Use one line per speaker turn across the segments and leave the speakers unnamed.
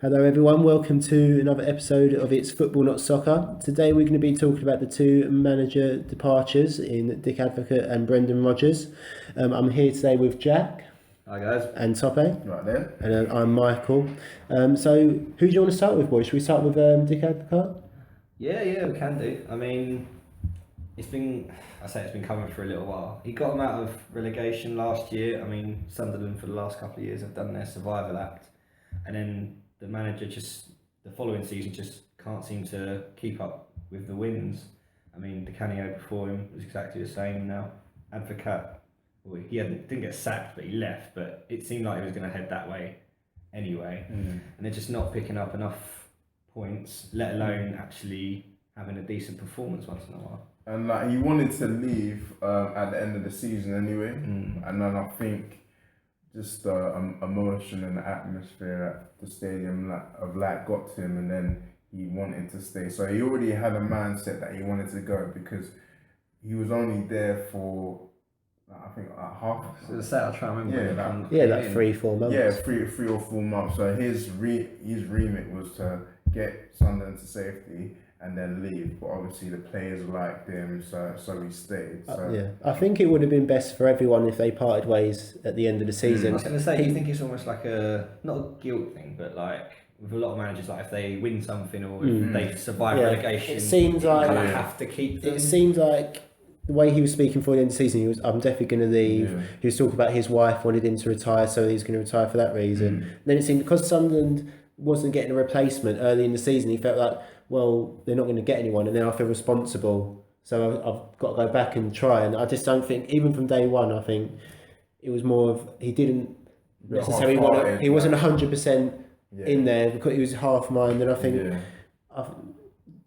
Hello everyone, welcome to another episode of It's Football Not Soccer. Today we're going to be talking about the two manager departures in Dick Advocaat and Brendan Rodgers. I'm here today with Jack.
Hi guys.
And Tope.
Right there.
And I'm Michael. So who do you want to start with, boys? Should we start with Dick Advocaat?
Yeah, we can do. I mean, it's been coming for a little while. He got them out of relegation last year. I mean, Sunderland for the last couple of years have done their survival act. And then the manager the following season just can't seem to keep up with the wins. I mean, Di Canio before him was exactly the same now. Advocaat, well, didn't get sacked, but he left. But it seemed like he was going to head that way anyway. And they're just not picking up enough points, let alone actually having a decent performance once in a while.
And he wanted to leave at the end of the season anyway. And then I think just the emotion and the atmosphere at the stadium got to him, and then he wanted to stay. So he already had a mindset that he wanted to go because he was only there for I think half.
So the set, I try and remember.
Like 3-4 months.
Yeah, 3 or 4 months. So his remit was to get Sunderland to safety and then leave, but obviously the players liked him, so he stayed. So.
I think it would have been best for everyone if they parted ways at the end of the season.
I was going to say, do you think it's almost like not a guilt thing, but like with a lot of managers, like if they win something or if they survive relegation,
it seems like
you kind of have to keep them.
It seems like the way he was speaking for the end of the season, I'm definitely going to leave. Yeah. He was talking about his wife wanted him to retire, so he was going to retire for that reason. Then it seemed because Sunderland wasn't getting a replacement early in the season, he felt like, well, they're not going to get anyone, and then I feel responsible, so I've got to go back and try. And I just don't think, even from day one, I think it was more of he didn't necessarily want to. He wasn't 100% in there because he was half-minded. I think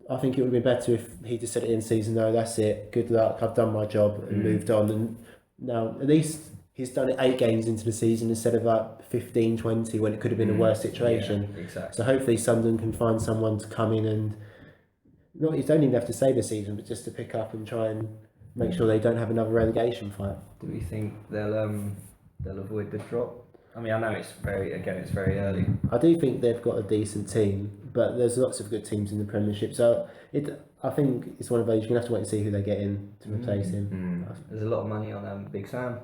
I think it would be better if he just said at the end of the season, no, that's it, good luck, I've done my job and moved on. And now at least he's done it 8 games into the season instead of like 15, 20 when it could have been a worse situation.
Yeah, exactly.
So hopefully Sunderland can find someone to come in and you don't even have to save the season, but just to pick up and try and make sure they don't have another relegation fight.
Do we think they'll avoid the drop? I mean, I know it's very early.
I do think they've got a decent team, but there's lots of good teams in the Premiership. So I think it's one of those you're gonna have to wait and see who they get in to replace him.
There's a lot of money on Big Sam.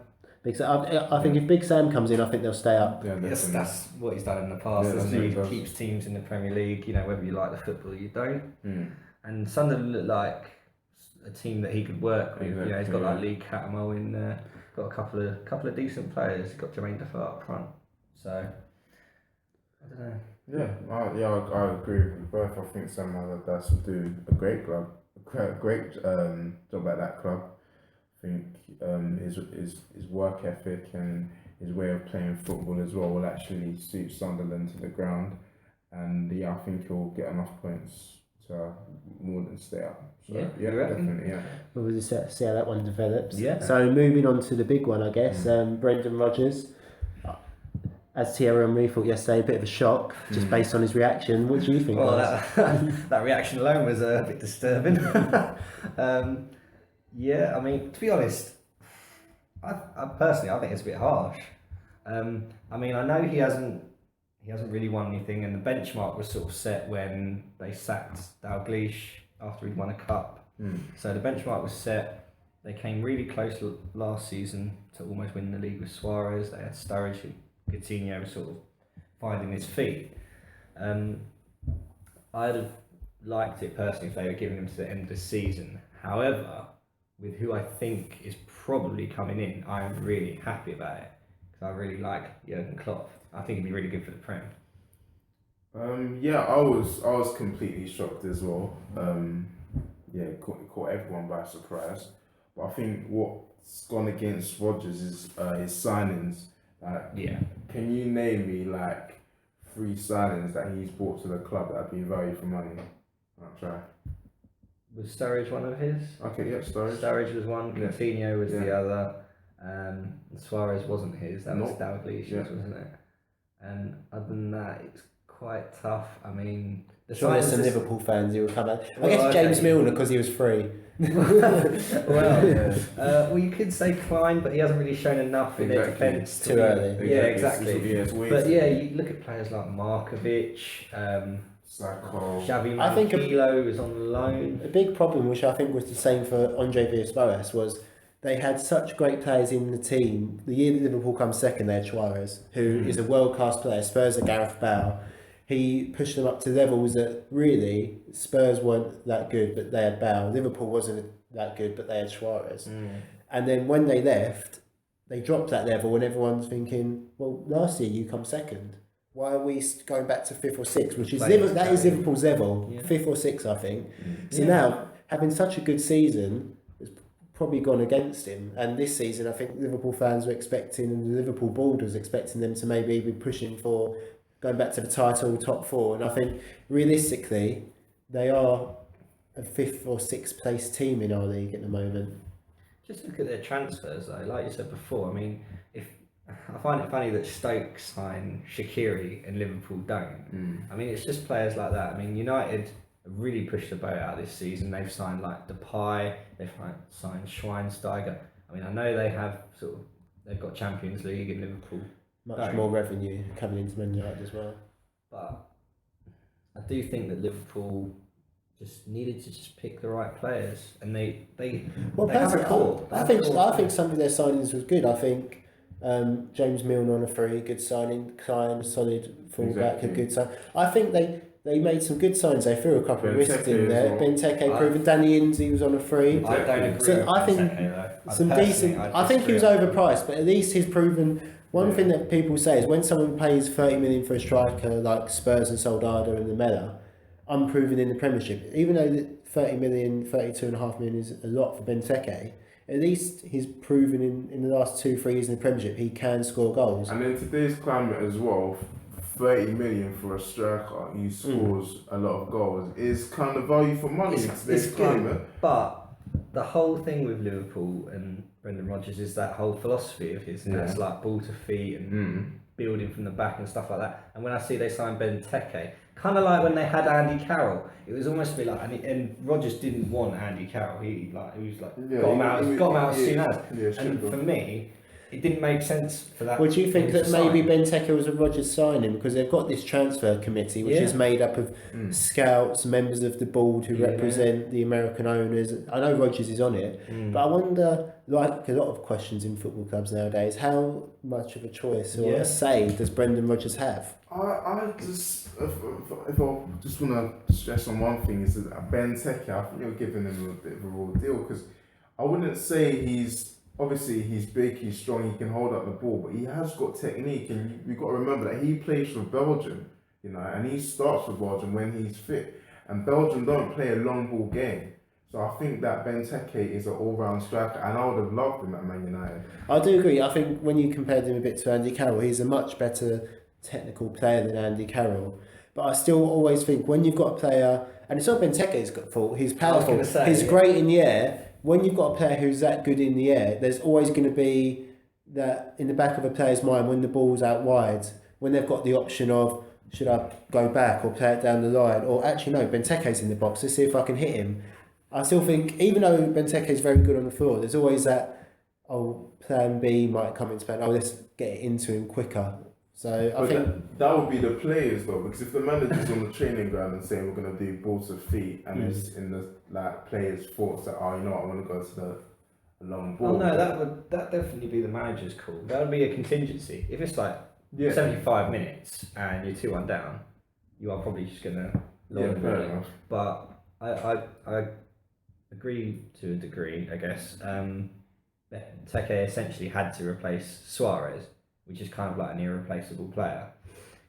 I think if Big Sam comes in, I think they'll stay up.
Yeah, that's what he's done in the past. He keeps teams in the Premier League. You know, whether you like the football or you don't. And Sunderland look like a team that he could work with. You know, he's got like Lee Cattermole in there. Got a couple of decent players. Got Jermaine Defoe up front. So I don't know.
I agree with you both. I think Sam Allardyce will do a great job at that club. I think his work ethic and his way of playing football as well will actually suit Sunderland to the ground, and I think he'll get enough points to more than stay up. So, definitely.
We'll just see how that one develops.
Yeah.
So moving on to the big one, I guess. Brendan Rodgers, as Thierry Henry thought yesterday, a bit of a shock just based on his reaction. What do you think?
Well, that reaction alone was a bit disturbing. Yeah, I mean, to be honest, I personally think it's a bit harsh. I mean, I know he hasn't really won anything, and the benchmark was sort of set when they sacked Dalglish after he'd won a cup. So the benchmark was set. They came really close last season to almost win the league with Suarez. They had Sturridge, who Coutinho was sort of finding his feet. I'd have liked it personally if they were giving him to the end of the season. However, with who I think is probably coming in, I am really happy about it because I really like Jurgen Klopp. I think he'd be really good for the Prem.
I was completely shocked as well. Caught everyone by surprise. But I think what's gone against Rodgers is his signings. Can you name me like 3 signings that he's brought to the club that'd be value for money? I'll try.
Was Sturridge one of his?
Okay, yeah, Sturridge.
Sturridge was one. Coutinho was the other. Suarez wasn't his. That was Dalglish, wasn't it? And other than that, it's quite tough. I mean,
Sure, there's some Liverpool fans who will come out. I guess James Milner because he was free.
Well, you could say Klein, but he hasn't really shown enough in their defence.
Too early.
Yeah, exactly. But yeah, you look at players like Markovic, Xavi Manquillo is on loan.
A big problem, which I think was the same for Andre Villas-Boas, was they had such great players in the team. The year that Liverpool come second, they had Suarez, who is a world-class player. Spurs are Gareth Bale. He pushed them up to levels that really Spurs weren't that good, but they had Bale. Liverpool wasn't that good, but they had Suarez. And then when they left, they dropped that level, and everyone's thinking, well, last year you come second. Why are we going back to fifth or sixth? Which is that is Liverpool's level, fifth or sixth, I think. So now having such a good season has probably gone against him. And this season, I think Liverpool fans were expecting, and the Liverpool board was expecting them to maybe be pushing for going back to the title, top four. And I think realistically, they are a fifth or sixth place team in our league at the moment.
Just look at their transfers though, like you said before. I mean, I find it funny that Stoke sign Shaqiri and Liverpool don't. I mean, it's just players like that. I mean, United have really pushed the boat out this season. They've signed like Depay, they've signed Schweinsteiger. I mean, I know they've got Champions League in Liverpool.
Much more revenue coming into Man United as well. But
I do think that Liverpool just needed to just pick the right players, and they have a core.
I think some of their signings was good. I think James Milner on a free, good signing. Klein, solid fullback, a good sign. I think they made some good signs. They threw a couple of risks in there. Well. Benteke proven. Danny Ings, was on a free.
I don't agree.
So I think some decent. I think he was overpriced, but at least he's proven. One thing that people say is when someone pays 30 million for a striker like Spurs and Soldado and Lamela, unproven in the Premiership, even though 30 million, 32.5 million is a lot for Benteke, at least he's proven in the last 2-3 years in the Premiership he can score goals.
And in today's climate as well, 30 million for a striker who scores a lot of goals is kind of value for money in today's climate.
But the whole thing with Liverpool and Brendan Rodgers is that whole philosophy of his, and it's like ball to feet and building from the back and stuff like that. And when I see they signed Benteke, kind of like when they had Andy Carroll, it was almost a bit like, and Rodgers didn't want Andy Carroll. He was like got him out as soon as. And for me, it didn't make sense for that.
Would you think that maybe Benteke was a Rodgers signing because they've got this transfer committee which is made up of scouts, members of the board who represent the American owners? I know Rodgers is on it, but I wonder, like a lot of questions in football clubs nowadays, how much of a choice or a say does Brendan Rodgers have?
I just, if I just want to stress on one thing, is that Benteke, I think you're giving him a bit of a raw deal, because I wouldn't say obviously he's big, he's strong, he can hold up the ball, but he has got technique, and we've got to remember that he plays for Belgium, and he starts for Belgium when he's fit, and Belgium don't play a long ball game. So I think that Benteke is an all-round striker, and I would have loved him at Man United.
I do agree. I think when you compared him a bit to Andy Carroll, he's a much better technical player than Andy Carroll. But I still always think when you've got a player, and it's not Benteke's fault, he's powerful, he's great in the air. When you've got a player who's that good in the air, there's always going to be that in the back of a player's mind when the ball's out wide, when they've got the option of, should I go back or play it down the line? Or actually, no, Benteke's in the box, let's see if I can hit him. I still think, even though Benteke is very good on the floor, there's always that, plan B might come into play. Let's get it into him quicker. So I think
that would be the players though, because if the manager's on the training ground and saying we're going to do ball to feet, and it's in the players' thoughts that I want to go to the long ball.
Oh no, that definitely be the manager's call. That would be a contingency. If it's like 75 minutes and you're 2-1 down, you are probably just going to
fair enough.
But I agree to a degree, I guess. Benteke essentially had to replace Suarez, which is kind of like an irreplaceable player.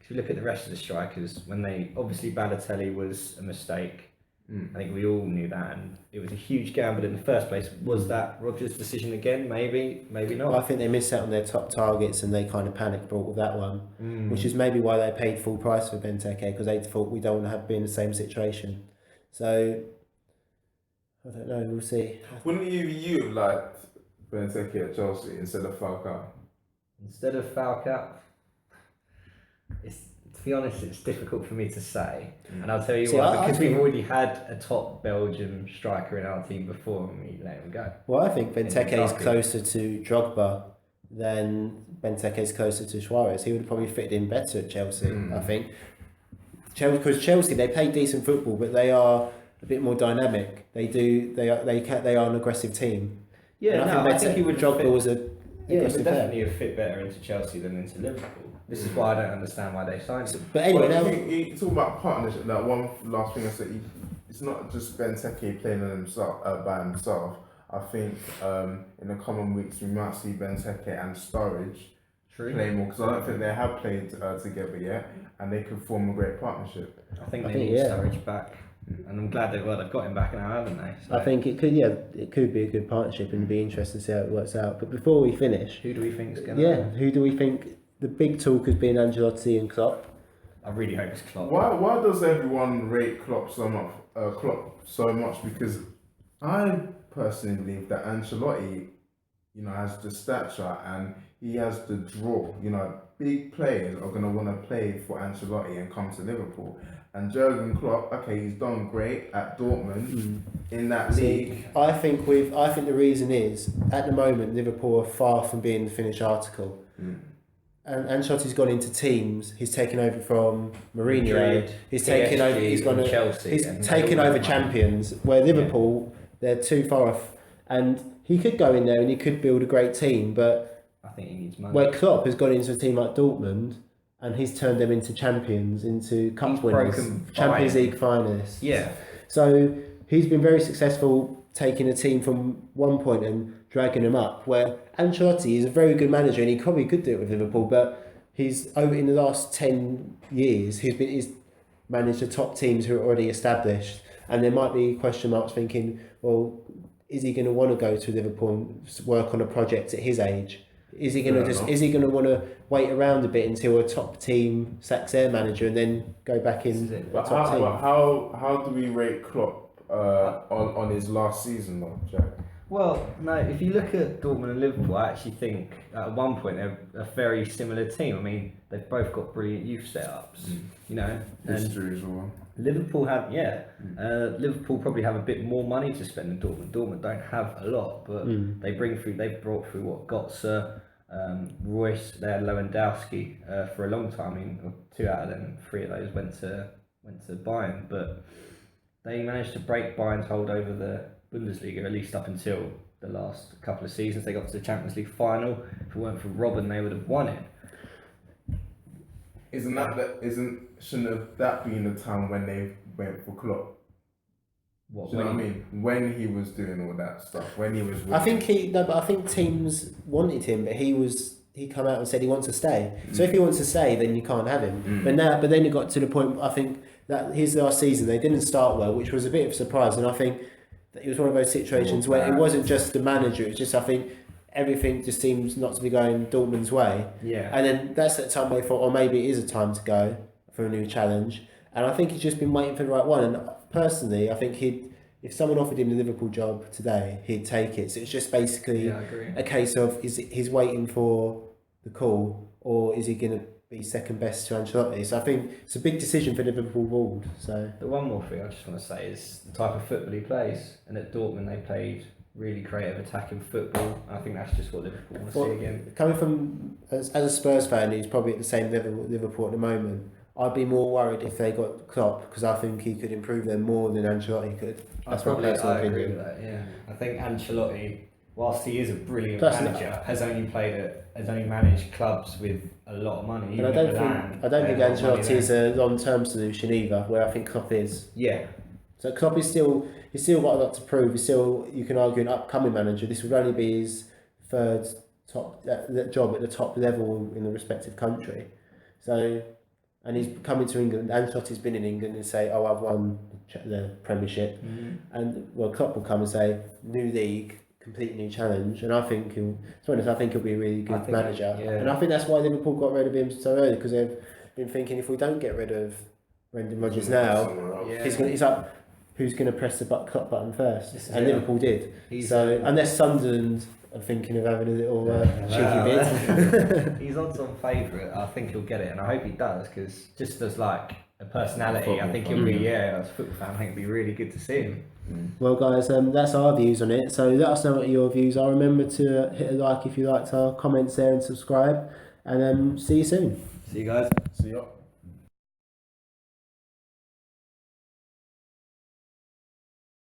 If you look at the rest of the strikers, obviously Balotelli was a mistake. I think we all knew that, and it was a huge gamble in the first place. Was that Rodgers' decision again? Maybe not.
I think they missed out on their top targets, and they kind of panic bought with that one, which is maybe why they paid full price for Benteke, because they thought we don't want to be in the same situation. So I don't know. We'll see.
Wouldn't you have liked Benteke at Chelsea instead of Falcao?
Instead of Falcao, To be honest, it's difficult for me to say, and I'll tell you
See,
why. Because we've already had a top Belgian striker in our team before, and we let him go.
Well, I think Benteke is closer to Drogba than Benteke is closer to Suarez. He would have probably fitted in better at Chelsea, I think. Because Chelsea, they play decent football, but they are a bit more dynamic. They are an aggressive team.
Yeah,
and
I think he would.
Drogba was a
he would definitely have fit better into Chelsea than into Liverpool. This is why I don't understand why they signed him.
But anyway,
now you talk about partnership. That one last thing I said, it's not just Benteke playing on himself by himself. I think in the coming weeks we might see Benteke and Sturridge play more, because I don't think they have played together yet, and they could form a great partnership.
I think they need Sturridge back, and I'm glad they've got him back now, haven't they? So.
I think it could be a good partnership, and it'd be interesting to see how it works out. But before we finish,
who do we think's going?
Who do we think? The big talk has been Ancelotti and Klopp.
I really hope it's Klopp.
Why does everyone rate Klopp so much? Because I personally believe that Ancelotti, has the stature and he has the draw. Big players are going to want to play for Ancelotti and come to Liverpool. And Jurgen Klopp, okay, he's done great at Dortmund in that league.
I think the reason is, at the moment, Liverpool are far from being the finished article. And Ancelotti's gone into teams. He's taken over from Mourinho.
Madrid,
he's taken over. He's gone.
Chelsea.
He's taken over champions. Where Liverpool, they're too far off. And he could go in there and he could build a great team. But
I think he needs money.
Where Klopp has gone into a team like Dortmund, and he's turned them into champions, into cup winners, Champions League finalists.
Yeah.
So he's been very successful taking a team from one point and dragging them up, where Ancelotti is a very good manager and he probably could do it with Liverpool, but he's over in the last 10 years he's managed the top teams who are already established, and there might be question marks thinking, well, is he going to want to go to Liverpool and work on a project at his age? Is he going to want to wait around a bit until a top team sacks their manager and then go back in the top team?
How do we rate Klopp on his last season though, Jack?
Well, no, if you look at Dortmund and Liverpool, I actually think at one point they're a very similar team. I mean, they've both got brilliant youth setups,
History as well.
Liverpool Liverpool probably have a bit more money to spend than Dortmund. Dortmund don't have a lot, but they've brought through Götze, Royce, they had Lewandowski for a long time. I mean, 2 out of them, 3 of those went to Bayern, but they managed to break Bayern's hold over the Bundesliga, at least up until the last couple of seasons. They got to the Champions League final. If it weren't for Robben, they would have won it.
Shouldn't that been the time when they went for Klopp?
What?
Do you know what I mean? When he was doing all that stuff, when he was.
I think teams wanted him, but he come out and said he wants to stay. So if he wants to stay, then you can't have him. But then it got to the point. I think that his last season they didn't start well, which was a bit of a surprise. And I think that it was one of those situations where it wasn't just the manager. It's just, I think, everything just seems not to be going Dortmund's way.
Yeah.
And then that's the time they thought, maybe it is a time to go for a new challenge. And I think he's just been waiting for the right one. And personally, I think if someone offered him the Liverpool job today, he'd take it. So it's just basically a case of he's waiting for the call, or is he going to be second best to Ancelotti? So I think it's a big decision for the Liverpool board. So
the one more thing I just want to say is the type of football he plays. And at Dortmund they played really creative attacking football. And I think that's just what Liverpool want to see again.
Coming from as a Spurs fan who's probably at the same level with Liverpool at the moment, I'd be more worried if they got Klopp, because I think he could improve them more than Ancelotti could. That's my personal opinion.
Agree with that. Yeah, I think Ancelotti, whilst he is a brilliant manager, has only managed clubs with a lot of money.
And I don't think Ancelotti is a long-term solution either, where I think Klopp is.
Yeah.
So Klopp he's still got a lot to prove. He's still, you can argue, an upcoming manager. This would only be his third top job at the top level in the respective country. So, and he's coming to England. Ancelotti's been in England and say, I've won the Premiership. And Klopp will come and say, new league, complete new challenge. And I think he'll be a really good manager. And I think that's why Liverpool got rid of him so early, because they've been thinking, if we don't get rid of Brendan Rodgers now, he's up. Who's going to press the Klopp button first? And Liverpool did. So unless Sunderland I'm thinking of having a little cheeky bit.
He's odds on favourite. I think he'll get it, and I hope he does, because just as like a personality, I think he'll be as a football fan. I think it'd be really good to see him.
Well, guys, that's our views on it. So let us know what your views are. Remember to hit a like if you liked our comments there and subscribe. And see you soon.
See you guys.
See ya.